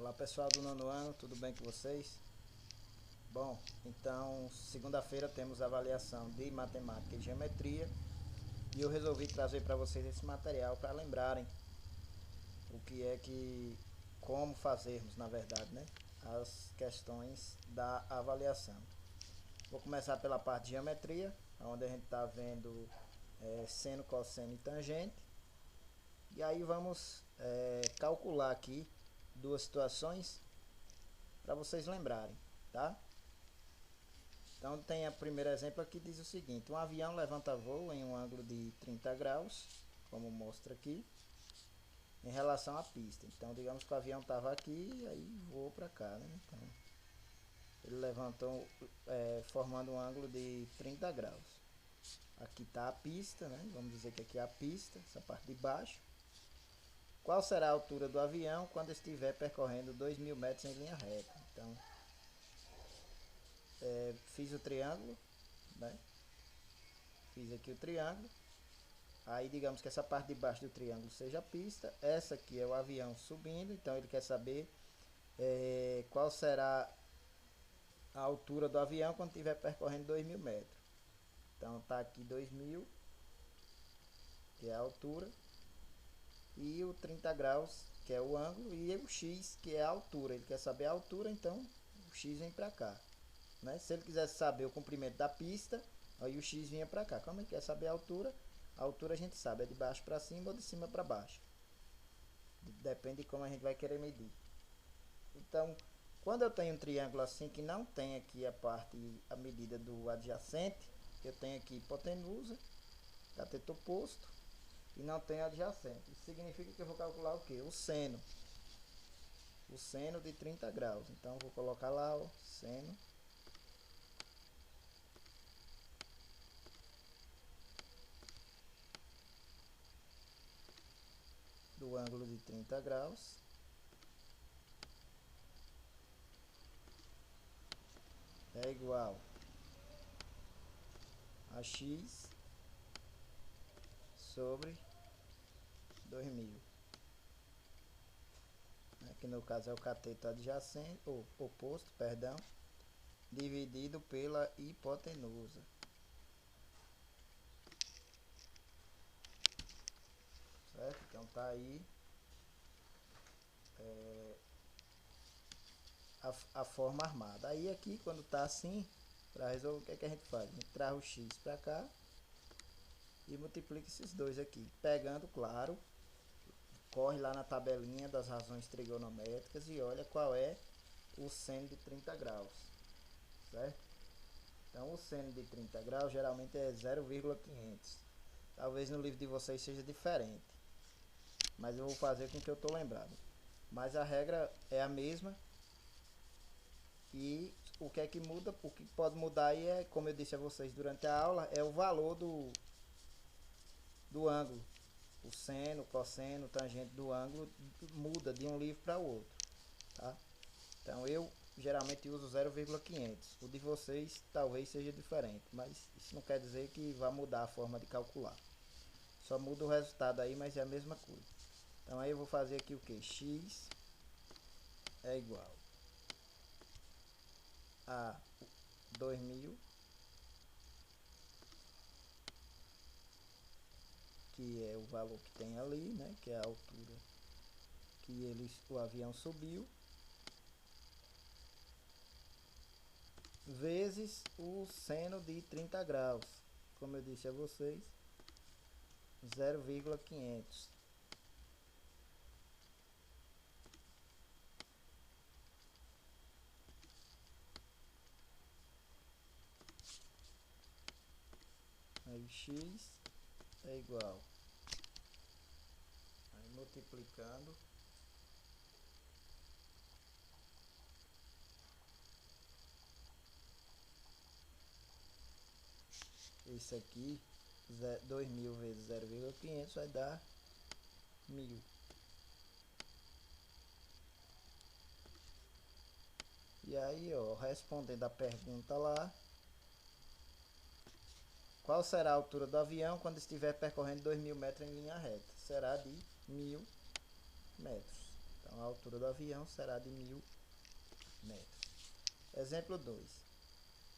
Olá pessoal do nono ano, tudo bem com vocês? Bom, então segunda-feira temos avaliação de matemática e geometria e eu resolvi trazer para vocês esse material para lembrarem o que é que, como fazermos na verdade, né, as questões da avaliação. Vou começar pela parte de geometria, onde a gente está vendo seno, cosseno e tangente. E aí vamos calcular aqui duas situações para vocês lembrarem, tá? Então tem o primeiro exemplo aqui, diz o seguinte: um avião levanta voo em um ângulo de 30 graus, como mostra aqui, em relação à pista. Então digamos que o avião estava aqui e aí voou para cá, né? Então ele levantou formando um ângulo de 30 graus. Aqui está a pista, né? Vamos dizer que aqui é a pista, essa parte de baixo. Qual será a altura do avião quando estiver percorrendo 2.000 metros em linha reta? Então, fiz o triângulo, né? Fiz aqui o triângulo. Aí, digamos que essa parte de baixo do triângulo seja a pista. Essa aqui é o avião subindo. Então, ele quer saber qual será a altura do avião quando estiver percorrendo 2.000 metros. Então, tá aqui 2.000, que é a altura. E o 30 graus, que é o ângulo, e o x, que é a altura. Ele quer saber a altura, então o x vem para cá, né? Se ele quisesse saber o comprimento da pista, aí o x vinha para cá. Como ele quer saber a altura a gente sabe, é de baixo para cima ou de cima para baixo. Depende de como a gente vai querer medir. Então, quando eu tenho um triângulo assim, que não tem aqui a medida do adjacente, eu tenho aqui hipotenusa, cateto oposto, e não tem adjacente. Isso significa que eu vou calcular o que? O seno. O seno de 30 graus. Então, vou colocar lá o seno do ângulo de 30 graus é igual a x sobre 2.000. Aqui no caso é o cateto adjacente, ou oposto, perdão, dividido pela hipotenusa. Certo? Então tá aí a forma armada. Aí aqui quando tá assim, para resolver, o que é que a gente faz? A gente traz o x para cá e multiplica esses dois aqui, pegando, claro, corre lá na tabelinha das razões trigonométricas e olha qual é o seno de 30 graus, certo? Então o seno de 30 graus geralmente é 0,500. Talvez no livro de vocês seja diferente, mas eu vou fazer com que eu estou lembrado. Mas a regra é a mesma. E o que é que muda? O que pode mudar aí é, como eu disse a vocês durante a aula, é o valor do ângulo. O seno, o cosseno, o tangente do ângulo muda de um livro para o outro, tá? Então eu geralmente uso 0,500. O de vocês talvez seja diferente, mas isso não quer dizer que vai mudar a forma de calcular. Só muda o resultado aí, mas é a mesma coisa. Então aí eu vou fazer aqui o que? X é igual a 2.000, que é o valor que tem ali, né? Que é a altura que o avião subiu, vezes o seno de 30 graus, como eu disse a vocês, 0,500. Aí x é igual, aí multiplicando esse aqui, 2.000 vezes 0,500 vai dar 1.000. E aí, ó, respondendo a pergunta lá, qual será a altura do avião quando estiver percorrendo 2.000 metros em linha reta? Será de 1.000 metros, Então a altura do avião será de 1000 metros. Exemplo 2.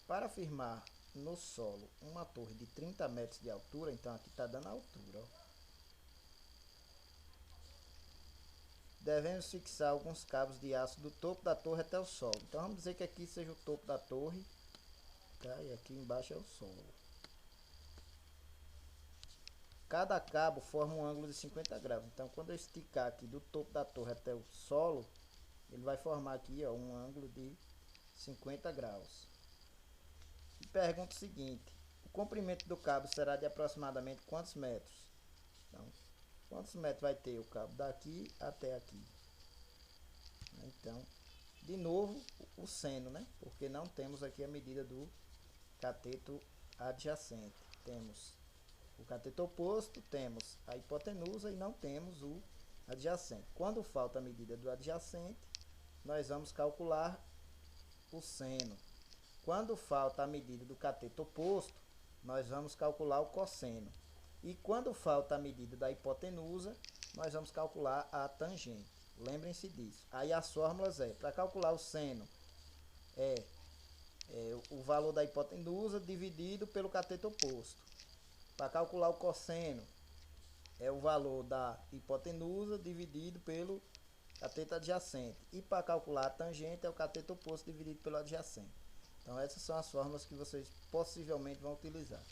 Para firmar no solo uma torre de 30 metros de altura, então aqui está dando a altura, ó. Devemos fixar alguns cabos de aço do topo da torre até o solo. Então vamos dizer que aqui seja o topo da torre, tá? E aqui embaixo é o solo. Cada cabo forma um ângulo de 50 graus. Então quando eu esticar aqui do topo da torre até o solo, ele vai formar aqui, ó, um ângulo de 50 graus. E pergunta o seguinte: o comprimento do cabo será de aproximadamente quantos metros? Então, quantos metros vai ter o cabo daqui até aqui? Então, de novo, o seno, né? Porque não temos aqui a medida do cateto adjacente. Temos o cateto oposto, temos a hipotenusa e não temos o adjacente. Quando falta a medida do adjacente, nós vamos calcular o seno. Quando falta a medida do cateto oposto, nós vamos calcular o cosseno. E quando falta a medida da hipotenusa, nós vamos calcular a tangente. Lembrem-se disso. Aí as fórmulas para calcular o seno, é o valor da hipotenusa dividido pelo cateto oposto. Para calcular o cosseno, é o valor da hipotenusa dividido pelo cateto adjacente. E para calcular a tangente, é o cateto oposto dividido pelo adjacente. Então essas são as fórmulas que vocês possivelmente vão utilizar.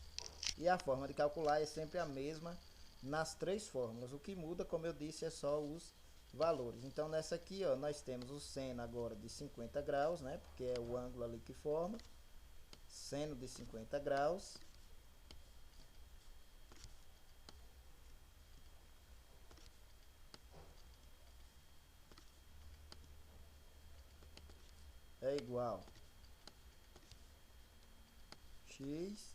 E a forma de calcular é sempre a mesma nas três fórmulas. O que muda, como eu disse, é só os valores. Então nessa aqui, ó, nós temos o seno agora de 50 graus, né? Porque é o ângulo ali que forma. Seno de 50 graus. É igual x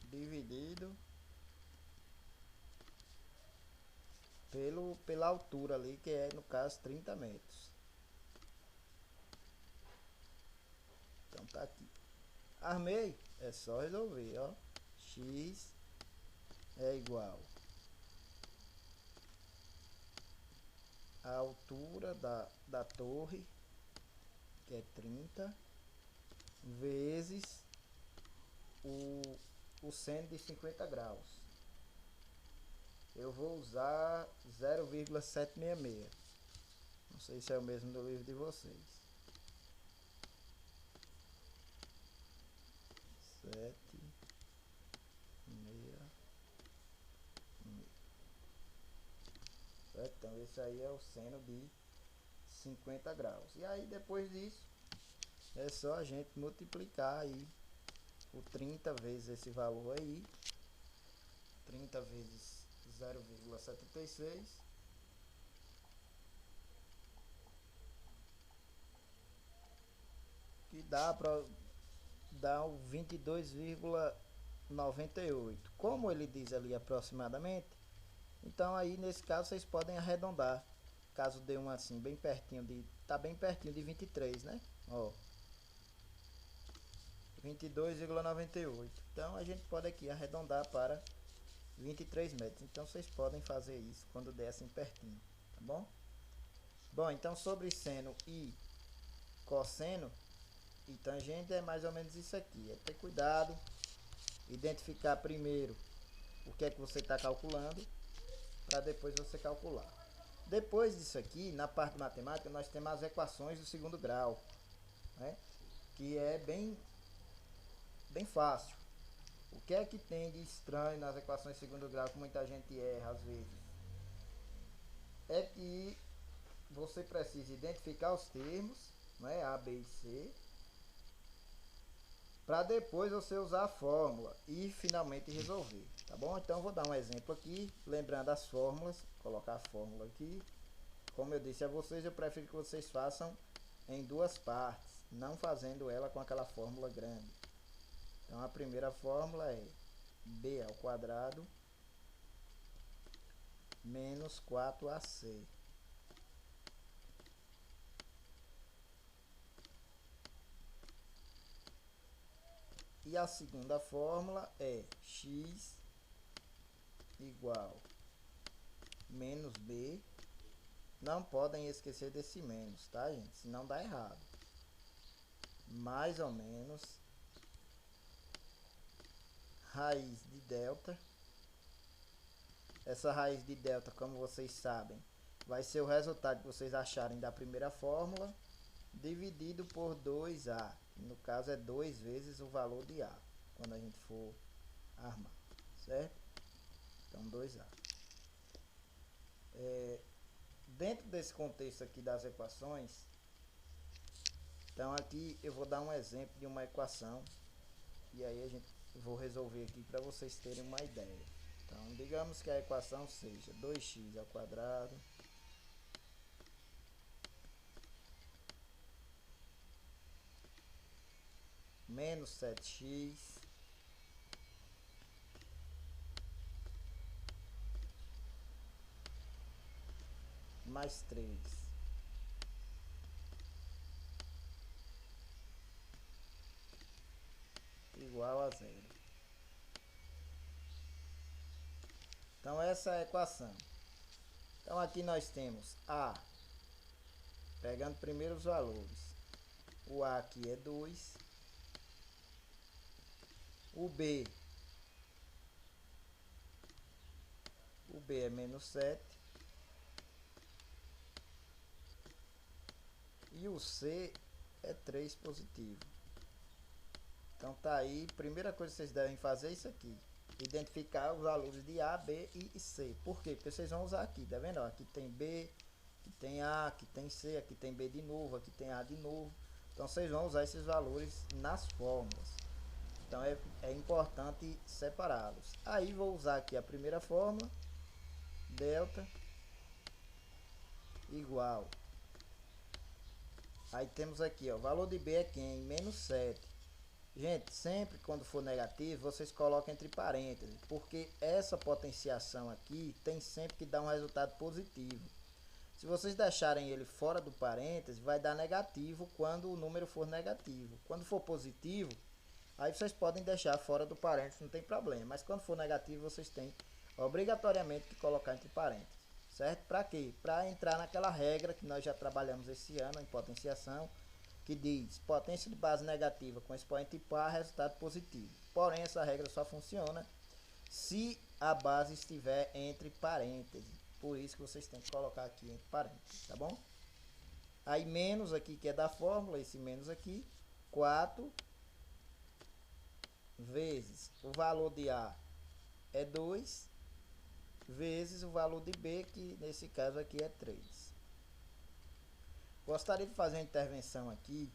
dividido pela altura ali, que é no caso 30 metros. Então tá aqui. Armei, é só resolver, ó. X é igual a altura da torre, que é 30, vezes o seno de 50 graus. Eu vou usar 0,766. Não sei se é o mesmo do livro de vocês. 766. Então esse aí é o seno de 50 graus. E aí depois disso é só a gente multiplicar aí o 30 vezes esse valor aí. 30 vezes 0,76, que dá para dar o 22,98. Como ele diz ali aproximadamente, então aí nesse caso vocês podem arredondar. Caso dê um assim bem pertinho de, tá bem pertinho de 23, né? Ó, 22,98. Então a gente pode aqui arredondar para 23 metros. Então vocês podem fazer isso quando der assim pertinho, tá bom? Bom, então sobre seno e cosseno e tangente é mais ou menos isso aqui. É ter cuidado, identificar primeiro o que é que você está calculando, para depois você calcular. Depois disso aqui, na parte de matemática, nós temos as equações do segundo grau, né? Que é bem fácil. O que é que tem de estranho nas equações de segundo grau que muita gente erra às vezes? É que você precisa identificar os termos, né, A, B e C, para depois você usar a fórmula e finalmente resolver, tá bom? Então eu vou dar um exemplo aqui, lembrando as fórmulas, colocar a fórmula aqui. Como eu disse a vocês, eu prefiro que vocês façam em duas partes, não fazendo ela com aquela fórmula grande. Então a primeira fórmula é b ao quadrado menos 4ac. E a segunda fórmula é x igual menos b Não podem esquecer desse menos, tá, gente? Senão dá errado. Mais ou menos raiz de delta. Essa raiz de delta, como vocês sabem, vai ser o resultado que vocês acharem da primeira fórmula, dividido por 2A. No caso é 2 vezes o valor de A, quando a gente for armar, certo? Então 2A. Dentro desse contexto aqui das equações, então aqui eu vou dar um exemplo de uma equação, e aí a gente vou resolver aqui para vocês terem uma ideia. Então, digamos que a equação seja 2x ao quadrado menos 7x mais 3 igual a 0. Então essa é a equação. Então aqui nós temos A, pegando primeiro os valores. O A aqui é 2, o B é menos 7 e o C é 3 positivo. Então tá aí, primeira coisa que vocês devem fazer é isso aqui. Identificar os valores de A, B e C. Por quê? Porque vocês vão usar aqui, tá vendo? Ó, aqui tem B, aqui tem A, aqui tem C, aqui tem B de novo, aqui tem A de novo. Então vocês vão usar esses valores nas fórmulas. Então é importante separá-los. Aí vou usar aqui a primeira fórmula, delta igual. Aí temos aqui, ó, o valor de B é quem? Menos 7. Gente, sempre quando for negativo, vocês colocam entre parênteses, porque essa potenciação aqui tem sempre que dar um resultado positivo. Se vocês deixarem ele fora do parênteses, vai dar negativo quando o número for negativo. Quando for positivo, aí vocês podem deixar fora do parênteses, não tem problema. Mas quando for negativo, vocês têm obrigatoriamente que colocar entre parênteses. Certo? Para quê? Para entrar naquela regra que nós já trabalhamos esse ano em potenciação, que diz potência de base negativa com expoente par, resultado positivo. Porém, essa regra só funciona se a base estiver entre parênteses. Por isso que vocês têm que colocar aqui entre parênteses, tá bom? Aí menos aqui que é da fórmula, esse menos aqui, 4 vezes o valor de A é 2, vezes o valor de B, que nesse caso aqui é 3. Gostaria de fazer uma intervenção aqui.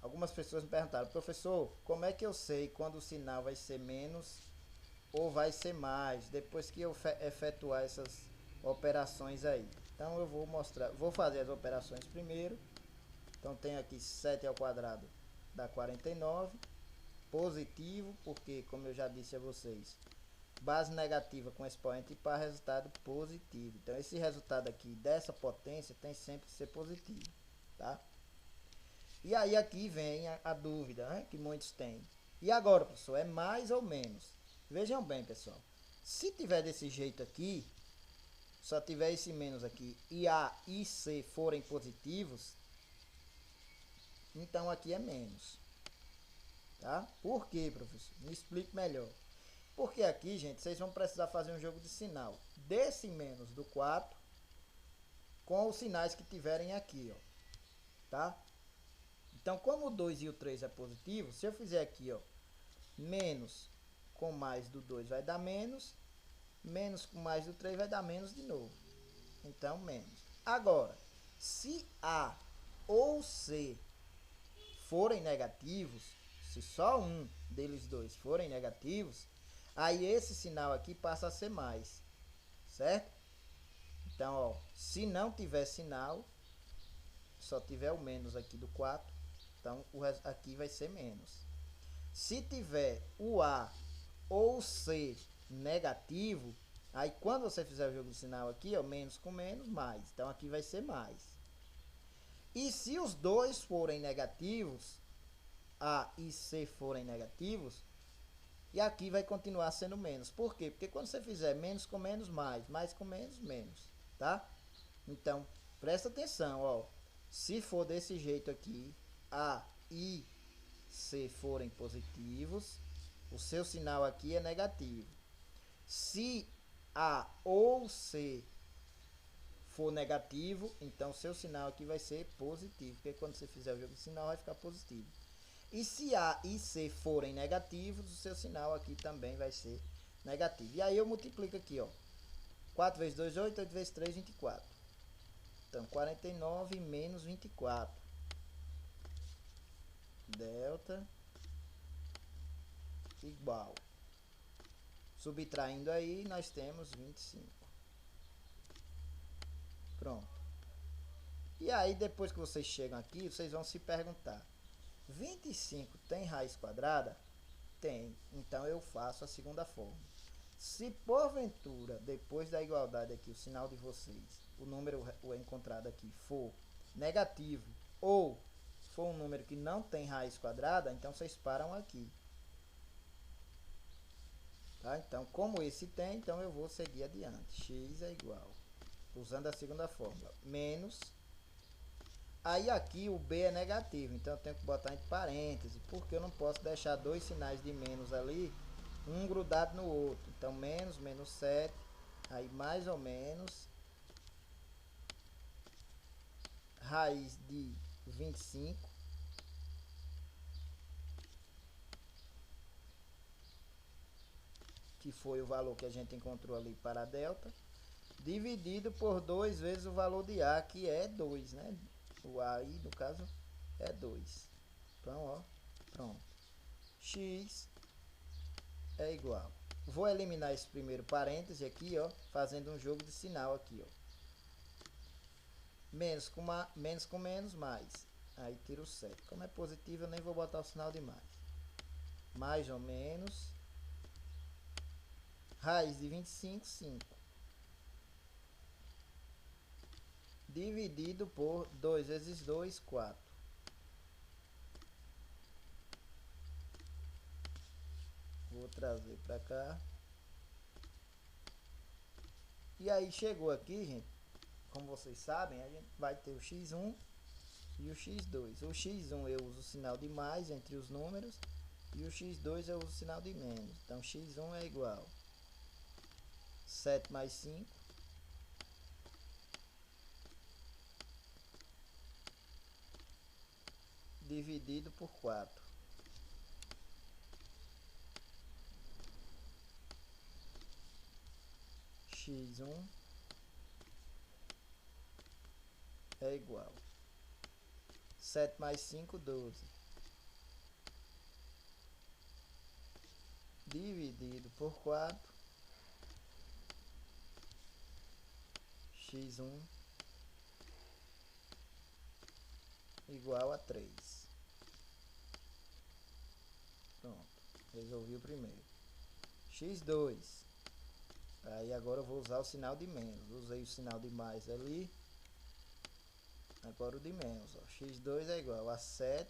Algumas pessoas me perguntaram, professor, como é que eu sei quando o sinal vai ser menos ou vai ser mais, depois que eu efetuar essas operações aí? Então eu vou mostrar, vou fazer as operações primeiro. Então tem aqui 7 ao quadrado dá 49, positivo, porque como eu já disse a vocês, base negativa com expoente par, resultado positivo. Então esse resultado aqui dessa potência tem sempre que ser positivo, tá? E aí aqui vem a dúvida, né, que muitos têm. E agora, professor, é mais ou menos? Vejam bem, pessoal. Se tiver desse jeito aqui, só tiver esse menos aqui, e A e C forem positivos, então aqui é menos. Tá? Por quê, professor? Me explique melhor. Porque aqui, gente, vocês vão precisar fazer um jogo de sinal desse menos do 4 com os sinais que tiverem aqui, ó. Tá? Então, como o 2 e o 3 é positivo, se eu fizer aqui, ó, menos com mais do 2 vai dar menos, menos com mais do 3 vai dar menos de novo. Então, menos. Agora, se A ou C forem negativos, se só um deles dois forem negativos, aí esse sinal aqui passa a ser mais, certo? Então, ó, se não tiver sinal, só tiver o menos aqui do 4, então aqui vai ser menos. Se tiver o A ou o C negativo, aí quando você fizer o jogo de sinal aqui, ó, menos com menos, mais. Então aqui vai ser mais. E se os dois forem negativos, A e C forem negativos, e aqui vai continuar sendo menos. Por quê? Porque quando você fizer menos com menos, mais com menos, menos, tá? Então, Presta atenção, ó. Se for desse jeito aqui, A e C forem positivos, o seu sinal aqui é negativo. Se A ou C for negativo, então seu sinal aqui vai ser positivo, porque quando você fizer o jogo de sinal vai ficar positivo. E se A e C forem negativos, o seu sinal aqui também vai ser negativo. E aí eu multiplico aqui, ó. 4 vezes 2, 8, 8 vezes 3, 24. Então, 49 menos 24. Delta igual. Subtraindo aí, nós temos 25. Pronto. E aí, depois que vocês chegam aqui, vocês vão se perguntar: 25 tem raiz quadrada? Tem. Então, eu faço a segunda forma. Se porventura, depois da igualdade aqui, o sinal de vocês, o número encontrado aqui for negativo ou for um número que não tem raiz quadrada, então vocês param aqui. Tá? Então, como esse tem, então eu vou seguir adiante. X é igual, usando a segunda fórmula, menos. Aí aqui o B é negativo, então eu tenho que botar entre parênteses, porque eu não posso deixar dois sinais de menos ali, um grudado no outro. Então, menos, menos 7, aí mais ou menos, raiz de 25, que foi o valor que a gente encontrou ali para a delta, dividido por 2 vezes o valor de A, que é 2, né? O A aí, no caso, é 2. Então, ó, pronto. X é igual. Vou eliminar esse primeiro parêntese aqui, ó, fazendo um jogo de sinal aqui, ó. Menos com menos, mais. Aí tiro 7. Como é positivo, eu nem vou botar o sinal de mais. Mais ou menos. Raiz de 25, 5. Dividido por 2 vezes 2, 4. Vou trazer para cá. E aí chegou aqui, gente. Como vocês sabem, a gente vai ter o x1 e o x2. O x1 eu uso o sinal de mais entre os números. E o x2 eu uso o sinal de menos. Então, x1 é igual 7 mais 5. Dividido por 4. X1 é igual 7 mais 5, 12. Dividido por 4. X1 igual a 3. Pronto. Resolvi o primeiro. X2. Aí agora eu vou usar o sinal de menos. Usei o sinal de mais ali. Agora o de menos. Ó. X2 é igual a 7.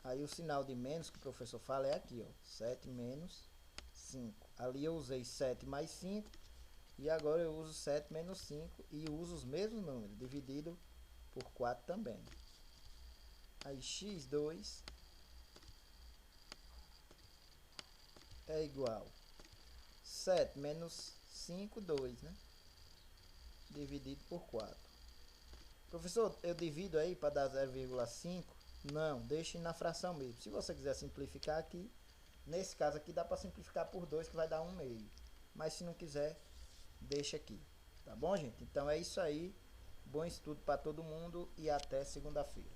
Aí o sinal de menos que o professor fala é aqui, ó. 7 menos 5. Ali eu usei 7 mais 5. E agora eu uso 7 menos 5. E uso os mesmos números. Dividido por 4 também. Aí x2 é igual 7 menos 5, 2, né? Dividido por 4. Professor, eu divido aí para dar 0,5? Não, deixe na fração mesmo. Se você quiser simplificar aqui, nesse caso aqui dá para simplificar por 2, que vai dar 1/2. Mas se não quiser, deixa aqui. Tá bom, gente? Então é isso aí. Bom estudo para todo mundo e até segunda-feira.